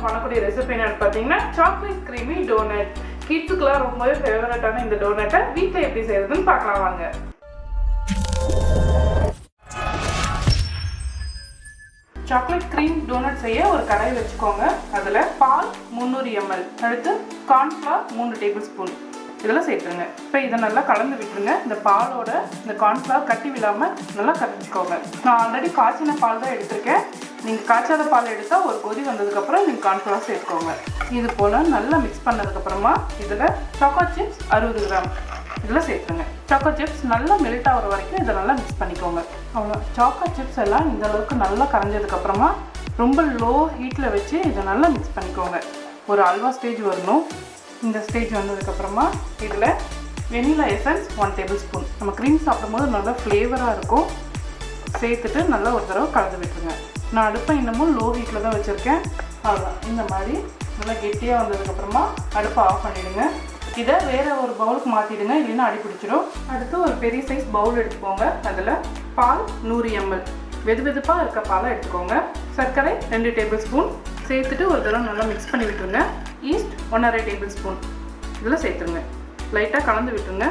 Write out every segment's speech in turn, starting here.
பண்ணக்கூடிய ரெசிபி என்னன்னு பார்த்தீங்கன்னா சாக்லேட் க்ரீமி டோனட். கிட்ஸுக்குலாம் ரொம்பவே ஃபேவரட்டான இந்த டோனட்டை வீட்டில் எப்படி செய்யறதுன்னு பார்க்கலாம் வாங்க. சாக்லேட் க்ரீம் டோனட் செய்ய ஒரு கடாய் வச்சுக்கோங்க. அதில் பால் 300 ml, அடுத்து கார்ன்ஃப்ளவர் 3 டேபிள் ஸ்பூன் இதெல்லாம் சேர்த்துருங்க. இப்போ இதை நல்லா கலந்து விட்டுருங்க. இந்த பாலோட இந்த கார்ன்ஃப்ளவர் கட்டி விடாமல் நல்லா கரைச்சிக்கோங்க. நான் ஆல்ரெடி காய்ச்சின பால் தான் எடுத்திருக்கேன். நீங்கள் காய்ச்சாத பால் எடுத்தால் ஒரு கொதி வந்ததுக்கப்புறம் நீங்கள் கார்ன்ஃப்ளவர் சேர்த்துக்கோங்க. இது போல் நல்லா மிக்ஸ் பண்ணதுக்கப்புறமா இதில் சாக்கோ சிப்ஸ் 60 கிராம் இதில் சேர்த்துருங்க. சாக்கோ சிப்ஸ் நல்லா மெல்ட் ஆகிற வரைக்கும் இதை நல்லா மிக்ஸ் பண்ணிக்கோங்க. அவ்வளோ சாக்கோ சிப்ஸ் எல்லாம் இந்த அளவுக்கு நல்லா கரைஞ்சதுக்கப்புறமா ரொம்ப லோ ஹீட்டில் வச்சு இதை நல்லா மிக்ஸ் பண்ணிக்கோங்க. ஒரு அல்வா ஸ்டேஜ் வரணும். இந்த ஸ்டேஜ் வந்ததுக்கப்புறமா இதில் வெனிலா எசன்ஸ் 1 டேபிள் ஸ்பூன், நம்ம க்ரீம் சாப்பிடும்போது நல்லா ஃப்ளேவராக இருக்கும், சேர்த்துட்டு நல்லா ஒரு தடவை கலந்து விட்டுருங்க. நான் அடுப்பை இன்னமும் லோ ஹீட்டில் தான் வச்சுருக்கேன். அவ்வளோதான். இந்த மாதிரி நல்லா கெட்டியாக வந்ததுக்கப்புறமா அடுப்பை ஆஃப் பண்ணிவிடுங்க. இதை வேறு ஒரு பவுலுக்கு மாற்றிடுங்க, இல்லைன்னா அடி பிடிச்சிடும். அடுத்து ஒரு பெரிய சைஸ் பவுல் எடுத்துக்கோங்க. அதில் பால் 100 ml, வெது வெதுப்பாக இருக்க பாலை எடுத்துக்கோங்க. சர்க்கரை 2 டேபிள் ஸ்பூன் சேர்த்துட்டு ஒரு தடவை நல்லா மிக்ஸ் பண்ணி விட்டுருங்க. ஈஸ்ட் 1½ டேபிள் ஸ்பூன் இதில் சேர்த்துருங்க. லைட்டாக கலந்து விட்டுருங்க.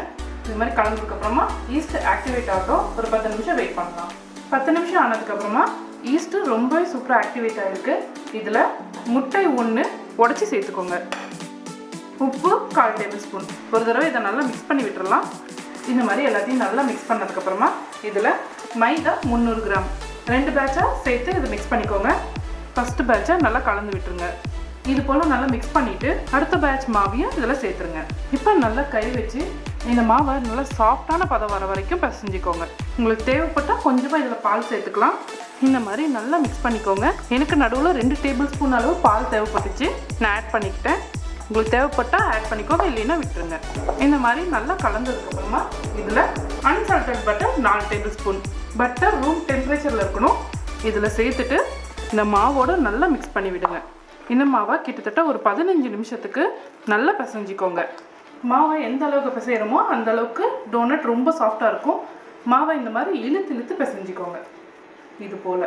இது மாதிரி கலந்ததுக்கப்புறமா ஈஸ்ட் ஆக்டிவேட் ஆகட்டும். ஒரு 10 நிமிஷம் வெயிட் பண்ணலாம். 10 நிமிஷம் ஆனதுக்கப்புறமா ஈஸ்ட்டு ரொம்பவே சூப்பராக ஆக்டிவேட் ஆகிருக்கு. இதில் முட்டை 1 உடச்சி சேர்த்துக்கோங்க. உப்பு 1/4 டேபிள் ஸ்பூன். ஒரு தடவை இதை நல்லா மிக்ஸ் பண்ணி விட்டுறலாம். இந்த மாதிரி எல்லாத்தையும் நல்லா மிக்ஸ் பண்ணதுக்கப்புறமா இதில் மைதா 300 கிராம் 2 பேட்சாக சேர்த்து இதை மிக்ஸ் பண்ணிக்கோங்க. ஃபஸ்ட்டு பேட்சை நல்லா கலந்து விட்டுருங்க. இது போல் நல்லா மிக்ஸ் பண்ணிவிட்டு அடுத்த பேட்ச் மாவையும் இதில் சேர்த்துருங்க. இப்போ நல்லா கை வச்சு இந்த மாவை நல்லா சாஃப்டான பதம் வர வரைக்கும் பிசைஞ்சிக்கோங்க. உங்களுக்கு தேவைப்பட்டால் கொஞ்சமாக இதில் பால் சேர்த்துக்கலாம். இந்த மாதிரி நல்லா மிக்ஸ் பண்ணிக்கோங்க. எனக்கு நடுவில் 2 டேபிள் ஸ்பூன் அளவு பால் தேவைப்பட்டுச்சு, நான் ஆட் பண்ணிக்கிட்டேன். உங்களுக்கு தேவைப்பட்டால் ஆட் பண்ணிக்கோங்க, இல்லைன்னா விட்டுருங்க. இந்த மாதிரி நல்லா கலந்ததுக்கப்புறமா இதில் unsalted butter 4 tablespoon, butter room டெம்பரேச்சரில் இருக்கணும், இதில் சேர்த்துட்டு இந்த மாவோடு நல்லா மிக்ஸ் பண்ணி விடுங்க. இந்த மாவை கிட்டத்தட்ட ஒரு 15 நிமிஷத்துக்கு நல்லா பிசைஞ்சிக்கோங்க. மாவை எந்த அளவுக்கு பிசைகிறோமோ அந்த அளவுக்கு டோனட் ரொம்ப சாஃப்டாக இருக்கும். மாவை இந்த மாதிரி இழுத்து பிசைஞ்சிக்கோங்க. இது போல்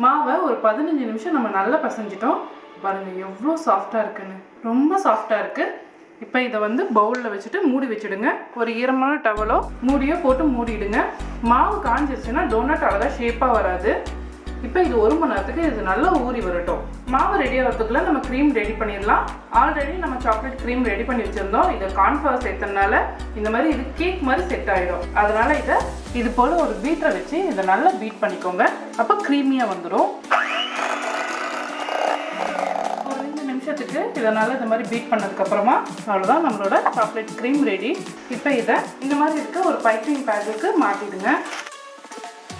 மாவை ஒரு 15 நிமிஷம் நம்ம நல்லா பிசைஞ்சிட்டோம். பாருங்கள் எவ்வளோ சாஃப்டாக இருக்குன்னு, ரொம்ப சாஃப்டாக இருக்குது. இப்போ இதை பவுலில் வச்சுட்டு மூடி வச்சுடுங்க. ஒரு ஈரமான டவலோ மூடியோ போட்டு மூடிடுங்க. மாவு காஞ்சிருச்சுன்னா டோனட் அழகாக ஷேப்பாக வராது. இப்போ இது 1 மணி நேரத்துக்கு இது நல்லா ஊறி வரட்டும். மாவு ரெடி ஆகிறதுக்குள்ள நம்ம க்ரீம் ரெடி பண்ணிடலாம். ஆல்ரெடி நம்ம சாக்லேட் க்ரீம் ரெடி பண்ணி வச்சுருந்தோம். இதை கார்ன்ஃப்ளவர் சேர்த்தனால இந்த மாதிரி இது கேக் மாதிரி செட் ஆகிடும். அதனால் இதை இது போல் ஒரு பீட்டரை வச்சு இதை நல்லா பீட் பண்ணிக்கோங்க. அப்போ க்ரீமியாக வந்துடும். ஒரு 5 நிமிஷத்துக்கு இதை நல்லா இந்த மாதிரி பீட் பண்ணதுக்கப்புறமா அவ்வளோதான், நம்மளோட சாக்லேட் க்ரீம் ரெடி. இப்போ இதை இந்த மாதிரி இருக்க ஒரு பைப்பிங் பேக்குக்கு மாற்றிடுங்க.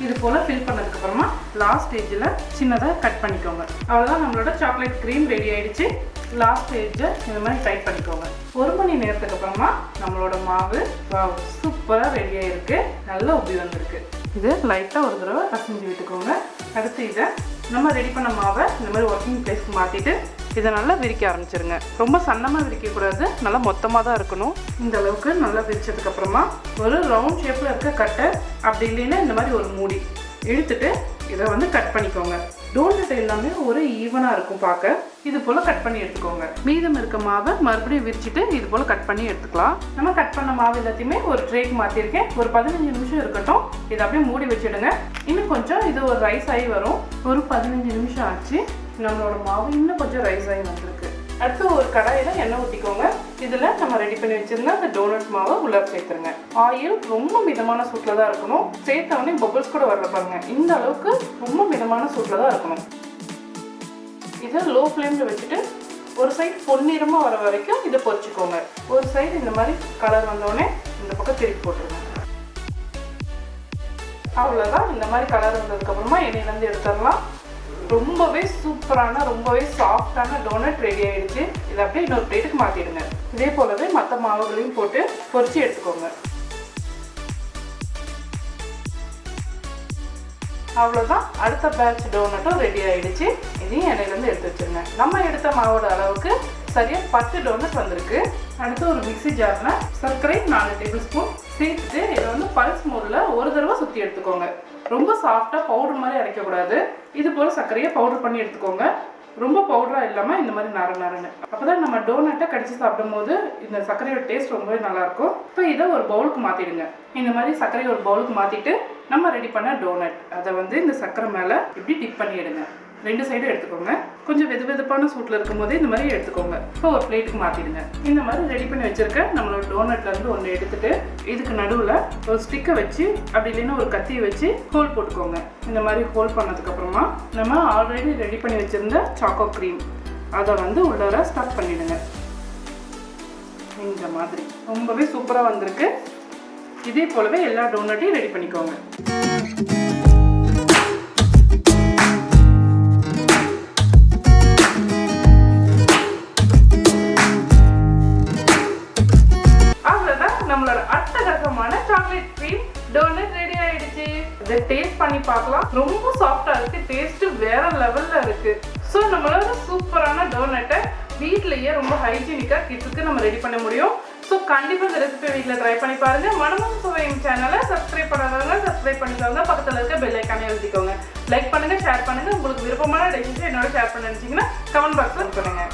இது போல் ஃபில் பண்ணதுக்கப்புறமா லாஸ்ட் ஸ்டேஜில் சின்னதாக கட் பண்ணிக்கோங்க. அவ்வளோதான், நம்மளோட சாக்லேட் க்ரீம் ரெடி ஆகிடுச்சு. லாஸ்ட் ஸ்டேஜில் இந்த மாதிரி டைட் பண்ணிக்கோங்க. 1 மணி நேரத்துக்கு அப்புறமா நம்மளோட மாவு சூப்பராக ரெடியாக இருக்குது, நல்லா உப்பி வந்திருக்கு. இது லைட்டாக ஒரு தடவை பசஞ்சு விட்டுக்கோங்க. அடுத்து இதை நம்ம ரெடி பண்ண மாவை இந்த மாதிரி ஒர்க்கிங் பிளேஸ்க்கு மாற்றிட்டு இதை நல்லா விரிக்க ஆரம்பிச்சிருங்க. ரொம்ப சன்னமாக விரிக்கக்கூடாது, நல்லா மொத்தமாக தான் இருக்கணும். இந்த அளவுக்கு நல்லா விரிச்சதுக்கப்புறமா ஒரு ரவுண்ட் ஷேப்பில் இருக்க கட்டை, அப்படி இல்லைன்னா இந்த மாதிரி ஒரு மூடி இழுத்துட்டு இதை கட் பண்ணிக்கோங்க. டோனட் எல்லாமே ஒரு ஈவனாக இருக்கும் பார்க்க. இது போல் கட் பண்ணி எடுத்துக்கோங்க. மீதம் இருக்க மாவை மறுபடியும் விரிச்சிட்டு இது போல் கட் பண்ணி எடுத்துக்கலாம். நம்ம கட் பண்ண மாவு எல்லாத்தையுமே ஒரு ட்ரேக்கு மாற்றிருக்கேன். ஒரு 15 நிமிஷம் இருக்கட்டும். இதை அப்படியே மூடி வச்சுடுங்க. இன்னும் கொஞ்சம் இது ஒரு ரைஸ் ஆகி வரும். ஒரு 15 நிமிஷம் ஆச்சு. நம்மளோட மாவு இன்னும் கொஞ்சம் ரைஸ் ஆகி வந்திருக்கு. அடுத்து ஒரு கடாயில் எண்ணெய் ஊற்றிக்கோங்க. இதில் நம்ம ரெடி பண்ணி வச்சுருந்தா அந்த டோனட் மாவை உள்ளே சேர்த்துருங்க. ஆயில் ரொம்ப மிதமான சூட்டில் தான் இருக்கணும். சேர்த்தவொடனே பபிள்ஸ் கூட வரல பாருங்க. இந்த அளவுக்கு ரொம்ப மிதமான சூட்டில் தான் இருக்கணும். இதை லோ ஃப்ளேமில் வச்சுட்டு ஒரு சைடு பொன்னிறமாக வர வரைக்கும் இதை பொரிச்சுக்கோங்க. ஒரு சைடு இந்த மாதிரி கலர் வந்தோடனே இந்த பக்கம் திருப்பி போட்டுருங்க. அவ்வளோதான், இந்த மாதிரி கலர் வந்ததுக்கப்புறமா எண்ணெயிலேருந்து எடுத்துடலாம். ரொம்பவே சூப்பரான ரொம்பவே சாஃப்டான டோனட் ரெடி ஆகிடுச்சு. இதை அப்படியே இன்னொரு பிளேட்டுக்கு மாற்றிடுங்க. இதே போலவே மற்ற மாவுகளையும் போட்டு பொரிச்சு எடுத்துக்கோங்க. அவ்வளோதான், அடுத்த பேட்ச் டோனட்டும் ரெடி ஆகிடுச்சு. இதையும் எண்ணெயிலேருந்து எடுத்து வச்சுருங்க. நம்ம எடுத்த மாவோட அளவுக்கு சரியாக 10 டோனட் வந்திருக்கு. அடுத்து ஒரு மிக்ஸி ஜாரில் சர்க்கரை 4 டேபிள் ஸ்பூன் சேர்த்துட்டு இதை பல்ஸ் மோடில் ஒரு தடவை சுற்றி எடுத்துக்கோங்க. ரொம்ப சாஃப்டாக பவுடர் மாதிரி அரைக்கக்கூடாது. இது போல் சர்க்கரையை பவுடர் பண்ணி எடுத்துக்கோங்க. ரொம்ப பவுடராக இல்லாமல் இந்த மாதிரி நரன்னு. அப்போ தான் நம்ம டோனட்டை கடிச்சு சாப்பிடும் போது இந்த சர்க்கரையோட டேஸ்ட் ரொம்பவே நல்லாயிருக்கும். இப்போ இதை ஒரு பவுலுக்கு மாற்றிடுங்க. இந்த மாதிரி சர்க்கரையை ஒரு பவுலுக்கு மாற்றிட்டு நம்ம ரெடி பண்ண டோனட் அதை வந்து இந்த சர்க்கரை மேலே இப்படி டிப் பண்ணிடுங்க. 2 சைடும் எடுத்துக்கோங்க. கொஞ்சம் வெதுவெதுப்பான சூட்டில் இருக்கும் போதே இந்த மாதிரி எடுத்துக்கோங்க. இப்போ ஒரு பிளேட்டுக்கு மாற்றிடுங்க. இந்த மாதிரி ரெடி பண்ணி வச்சுருக்க நம்மளோட டோனட்லேருந்து ஒன்று எடுத்துட்டு இதுக்கு நடுவில் ஒரு ஸ்டிக்கை வச்சு அப்படி இல்லைன்னா ஒரு கத்தியை வச்சு ஹோல் போட்டுக்கோங்க. இந்த மாதிரி ஹோல் பண்ணதுக்கப்புறமா நம்ம ஆல்ரெடி ரெடி பண்ணி வச்சுருந்த சாக்கோ க்ரீம் அதை வந்து உள்ளார ஸ்டஃப் பண்ணிடுங்க. இந்த மாதிரி ரொம்பவே சூப்பராக வந்திருக்கு. இதே போலவே எல்லா டோனட்டையும் ரெடி பண்ணிக்கோங்க. நம்மளோட அட்டகாசமான சாக்லேட் க்ரீம் டோனட் ரெடி ஆயிடுச்சு. இதை டேஸ்ட் பண்ணி பார்க்கலாம். ரொம்ப சாஃப்டா இருக்கு. டேஸ்ட் வேற லெவல்ல இருக்கு. ஸோ நம்மளோட சூப்பரான டோனட்டை வீட்லயே ரொம்ப ஹைஜீனிக்கா கிட்ஸுக்கு நம்ம ரெடி பண்ண முடியும். ஸோ கண்டிப்பா இந்த ரெசிபி வீட்டில் ட்ரை பண்ணி பாருங்க. மனமும் சுவையும் சேனலை சப்ஸ்கிரைப் பண்ணாதவங்க சப்ஸ்கிரைப் பண்ணிக்கோங்க. பக்கத்தில் இருக்க பெல் ஐக்கானே எழுதிக்கோங்க. லைக் பண்ணுங்க, ஷேர் பண்ணுங்க. உங்களுக்கு விருப்பமான ரெசிபி என்னோட ஷேர் பண்ண நினைச்சீங்கன்னா கமெண்ட் பாக்ஸ்ல பண்ணுங்க.